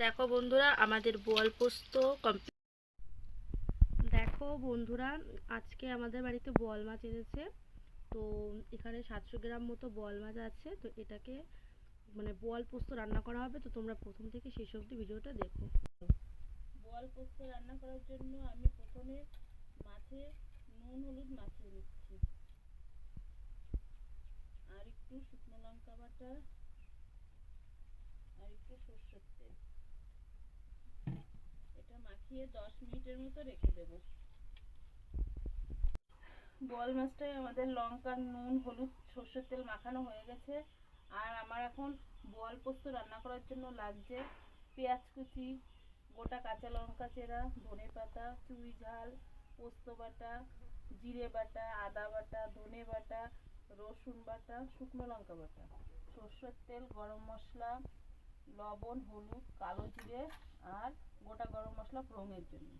দেখো বন্ধুরা আমাদের বোয়াল পোস্ত কমপ্লিট। দেখো বন্ধুরা আজকে আমাদের বাড়িতে বোয়াল মাছ এনেছে। তো এখানে 700 গ্রাম মতো বোয়াল মাছ আছে। তো এটাকে বোয়াল পোস্ত রান্না করা হবে। তো তোমরা প্রথম থেকে শেষ অবধি ভিডিওটা দেখো। বোয়াল পোস্ত রান্না করার জন্য আমি প্রথমে মাছে নুন হলুদ মাখিয়ে নিচ্ছি, আর একটু শুকনো লঙ্কা বাটা, আর একটু সরষের তেল, এটা মাখিয়ে 10 মিনিটের মতো রেখে দেব। বোয়াল মাছটাই আমাদের লঙ্কা নুন হলুদ সরষের তেল মাখানো হয়ে গেছে। আর আমার এখন বোয়াল পোস্ত রান্না করার জন্য লাগছে পেঁয়াজ কুচি, গোটা কাঁচা লঙ্কা চেরা, ধনে পাতা, চুই ঝাল, পোস্ত বাটা, জিরে বাটা, আদা বাটা, ধনে বাটা, রসুন বাটা, শুকনো লঙ্কা বাটা, সরষের তেল, গরম মশলা, লবণ, হলুদ, কালো জিরে আর গোটা গরম মশলা ফোড়নের জন্য।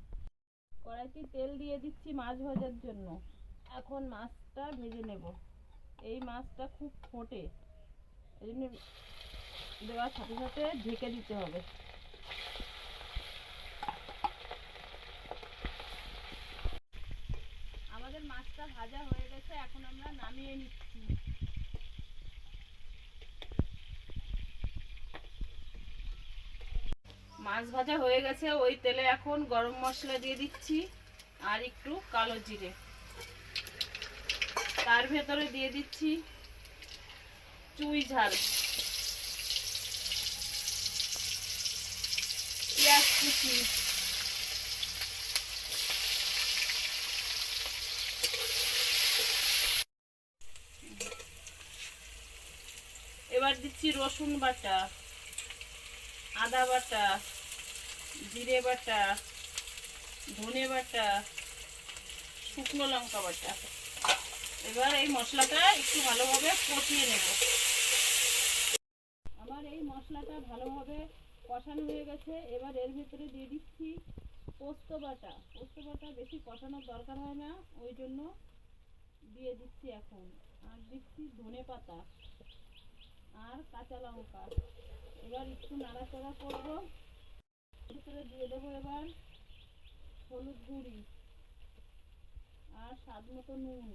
কড়াইতে তেল দিয়ে দিচ্ছি মাছ ভাজার জন্য। এখন মাছটা ভেজে নেব। এই মাছটা খুব ফোটে, এই জন্য দেওয়ার সাথে সাথে ঢেকে দিতে হবে। আমাদের মাছটা ভাজা হয়ে গেছে, এখন আমরা নামিয়ে নিচ্ছি। মাছ ভাজা হয়ে গেছে, ওই তেলে এখন গরম মশলা দিয়ে দিচ্ছি আর একটু কালো জিরে। তার ভেতরে দিয়ে দিচ্ছি চুই ঝাল, পেঁয়াজ কুচি, এবার দিচ্ছি রসুন বাটা, আদা বাটা, জিরে বাটা, ধনে বাটা, শুকনো লঙ্কা বাটা। এবার এই মশলাটা একটু ভালোভাবে কষিয়ে নেব। আমার এই মশলাটা ভালোভাবে কষানো হয়ে গেছে। এবার এর ভিতরে দিয়ে দিচ্ছি পোস্ত বাটা। পোস্ত বাটা বেশি কষানোর দরকার হয় না, ওই জন্য দিয়ে দিচ্ছি এখন। আর দিচ্ছি ধনে পাতা আর কাঁচা লঙ্কা। এবার একটু নাড়াচাড়া করব। ভিতরে দিয়ে দেবো এবার হলুদ গুঁড়ি আর স্বাদ মতো নুন।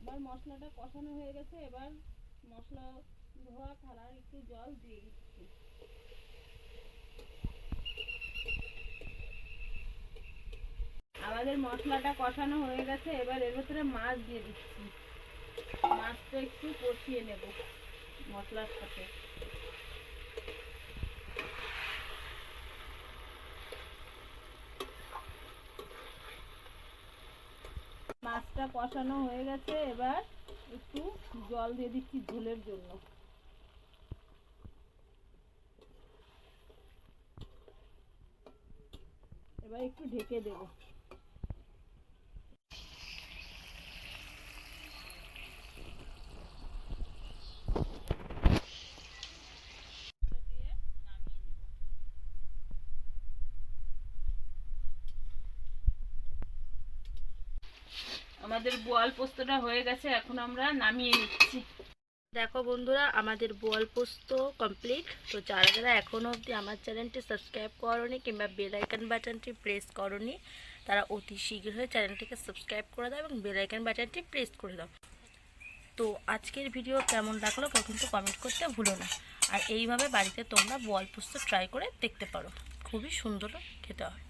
এবার মশলাটা কষানো হয়ে গেছে। এবার মশলা ধোয়া থালার একটু জল দিয়ে দিচ্ছি। আমাদের মশলাটা কষানো হয়ে গেছে, এবার এর ভেতরে মাছ দিয়ে দিচ্ছি। মাছটা একটু কষিয়ে নেব মশলার সাথে। মাছটা কষানো হয়ে গেছে, এবার একটু জল দিয়ে দিচ্ছি ঝোলের জন্য। এবার একটু ঢেকে দেব। আমাদের বোয়াল পোস্তটা হয়ে গেছে, এখন আমরা নামিয়ে নিচ্ছি। দেখো বন্ধুরা আমাদের বোয়াল পোস্ত কমপ্লিট। তো যারা যারা এখনও অবধি আমার চ্যানেলটি সাবস্ক্রাইব করোনি কিংবা বেল আইকন বাটনটি প্রেস করোনি, তারা অতি শীঘ্রই চ্যানেলটিকে সাবস্ক্রাইব করে দাও এবং বেল আইকন বাটনটি প্রেস করে দাও। তো আজকের ভিডিও কেমন লাগলো কিন্তু কমেন্ট করতে ভুলো না। আর এইভাবে বাড়িতে তোমরা বোয়াল পোস্ত ট্রাই করে দেখতে পারো, খুবই সুন্দর খেতে হয়।